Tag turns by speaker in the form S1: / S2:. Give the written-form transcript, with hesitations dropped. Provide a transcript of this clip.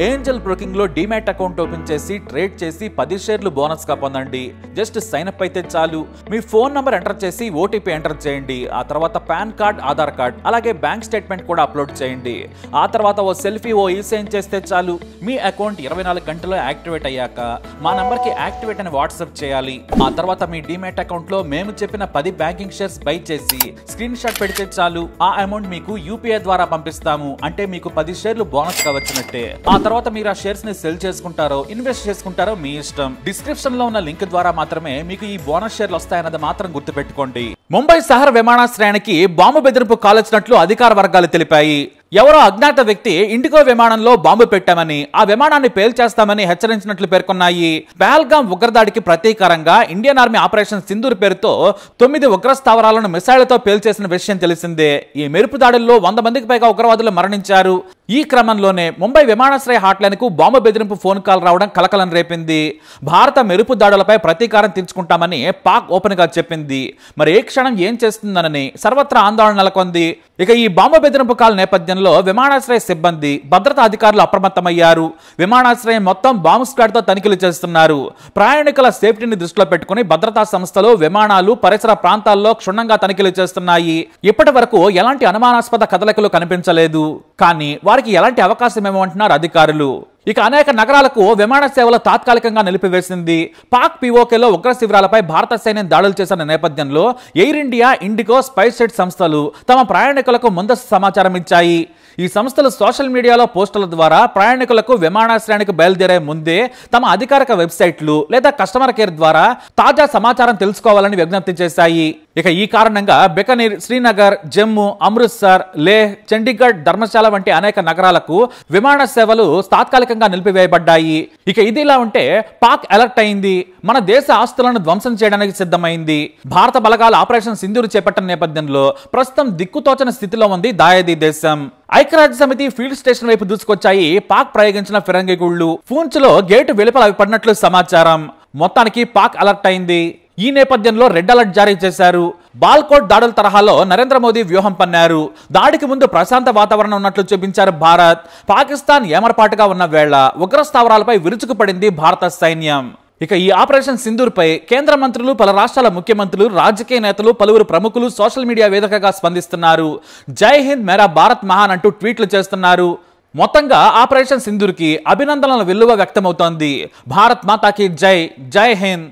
S1: Angel broking లో demat account open చేసి trade చేసి 10 షేర్లు బోనస్ గా పొందండి. జస్ట్ సైన్ అప్ అయితే చాలు. మీ ఫోన్ నంబర్ ఎంటర్ చేసి ఓటీపీ ఎంటర్ చేయండి. ఆ తర్వాత పాన్ కార్డ్, ఆధార్ కార్డ్, అలాగే బ్యాంక్ స్టేట్మెంట్ కూడా అప్లోడ్ చేయండి. ఆ తర్వాత ఓ సెల్ఫీ, ఓ ఈ-సైన్ చేస్తే చాలు. మీ అకౌంట్ 24 గంటల్లో యాక్టివేట్ అయ్యాక మా నంబర్ కి యాక్టివేట్ అని వాట్సాప్ చేయాలి. ఆ తర్వాత మీ డీమ్యాట్ అకౌంట్ లో మేము చెప్పిన 10 బ్యాంకింగ్ షేర్స్ బై చేసి స్క్రీన్ షాట్ పెడితే చాలు. ఆ అమౌంట్ మీకు యూపీఐ ద్వారా పంపిస్తాము. అంటే మీకు 10 షేర్లు బోనస్ గా వచ్చినట్టే. ఆ తర్వాత మీరు ఆ షేర్స్ ని సెల్ చేసుకుంటారో ఇన్వెస్ట్ చేసుకుంటారో మీ ఇష్టం. డిస్క్రిప్షన్ లో ఉన్న లింక్ ద్వారా మాత్రమే మీకు ఈ బోనస్ షేర్లు వస్తాయన్నది మాత్రం గుర్తుపెట్టుకోండి. ముంబై శహర్ విమానాశ్రయానికి బాంబు బెదిరింపు కాల్చినట్లు అధికార వర్గాలు తెలిపాయి. ఎవరో అజ్ఞాత వ్యక్తి ఇండిగో విమానంలో బాంబు పెట్టామని, ఆ విమానాన్ని పేల్చేస్తామని హెచ్చరించినట్లు పేర్కొన్నాయి. పహల్గాం ఉగ్రదాడికి ప్రతీకారంగా ఇండియన్ ఆర్మీ ఆపరేషన్ సింధూర్ పేరుతో 9 ఉగ్ర స్థావరాలను మిసైళ్లతో పేల్చేసిన విషయం తెలిసిందే. ఈ మెరుపు దాడుల్లో 100 మందికి పైగా ఉగ్రవాదులు మరణించారు. ఈ క్రమంలోనే ముంబై విమానాశ్రయ హాట్లైన్ కు బాంబు బెదిరింపు ఫోన్ కాల్ రావడం కలకలం రేపింది. భారత మెరుపు దాడులపై ప్రతీకారం తీర్చుకుంటామని పాక్ ఓపెన్ గా చెప్పింది. మరి ఏ క్షణం ఏం చేస్తుందనని సర్వత్రా ఆందోళన నెలకొంది. ఇక ఈ బాంబు బెదిరింపు కాల్ నేపథ్యంలో విమానాశ్రయ సిబ్బంది, భద్రతా అధికారులు అప్రమత్తమయ్యారు. విమానాశ్రయం మొత్తం బాంబు స్క్వాడ్ తో తనిఖీలు చేస్తున్నారు. ప్రయాణికుల సేఫ్టీని దృష్టిలో పెట్టుకుని భద్రతా సంస్థలు విమానాలు పరిసర ప్రాంతాల్లో క్షుణ్ణంగా తనిఖీలు చేస్తున్నాయి. ఇప్పటి వరకు ఎలాంటి అనుమానాస్పద కదలికలు కనిపించలేదు. కానీ వారికి ఎలాంటి అవకాశం ఏమంటున్నారు అధికారులు. ఇక అనేక నగరాలకు విమాన సేవలు తాత్కాలికంగా నిలిపివేసింది. పాక్ పీఓకేలో ఉగ్ర శిబిరాలపై భారత సైన్యం దాడులు చేసిన నేపథ్యంలో air India, IndiGo, spice jet సంస్థలు తమ ప్రయాణికులకు ముందస్తు సమాచారం ఇచ్చాయి. ఈ సంస్థలు సోషల్ మీడియాలో పోస్టుల ద్వారా ప్రయాణికులకు విమానాశ్రయానికి బయలుదేరే ముందే తమ అధికారిక వెబ్సైట్లు లేదా కస్టమర్ కేర్ ద్వారా తాజా సమాచారం తెలుసుకోవాలని విజ్ఞప్తి చేశాయి. ఇక ఈ కారణంగా బికనీర్, శ్రీనగర్, జమ్మూ, అమృత్సర్, లేహ్, చండీగఢ్, ధర్మశాల వంటి అనేక నగరాలకు విమాన సేవలు తాత్కాలికంగా నిలిపివేయబడ్డాయి. ఇక ఇదిలా ఉంటే పాక్ అలర్ట్ అయింది. మన దేశ ఆస్తులను ధ్వంసం చేయడానికి సిద్ధమైంది. భారత బలగాల ఆపరేషన్ సింధూర్ చేపట్టిన నేపథ్యంలో ప్రస్తుతం దిక్కుతోచని స్థితిలో ఉంది దాయాది దేశం. ఐక్యరాజ్య సమితి ఫీల్డ్ స్టేషన్ వైపు దూసుకొచ్చాయి పాక్ ప్రయోగించిన ఫిరంగి గుళ్లు. పూంచ్ లో గేటు వెలుపల అవి పడినట్లు సమాచారం. మొత్తానికి పాక్ అలర్ట్ అయింది. ఈ నేపథ్యంలో రెడ్ అలర్ట్ జారీ చేశారు. బాల్కోట్ దాడుల తరహాలో నరేంద్ర మోదీ వ్యూహం పన్నారు. దాడికి ముందు ప్రశాంత వాతావరణం ఉన్నట్లు చూపించారు భారత్. పాకిస్తాన్ ఏమరపాటుగా ఉన్న వేళ ఉగ్ర స్థావరాలపై విరుచుకుపడింది భారత సైన్యం. ఇక ఈ ఆపరేషన్ సింధూర్ పై కేంద్ర మంత్రులు, పలు రాష్ట్రాల ముఖ్యమంత్రులు, రాజకీయ నేతలు, పలువురు ప్రముఖులు సోషల్ మీడియా వేదికగా స్పందిస్తున్నారు. జై హింద్, మేరా భారత్ మహాన్ అంటూ ట్వీట్లు చేస్తున్నారు. మొత్తంగా ఆపరేషన్ సింధూర్ కి అభినందనల వెల్లువ వ్యక్తమవుతోంది. భారత్ మాతాకి జై, జై హింద్.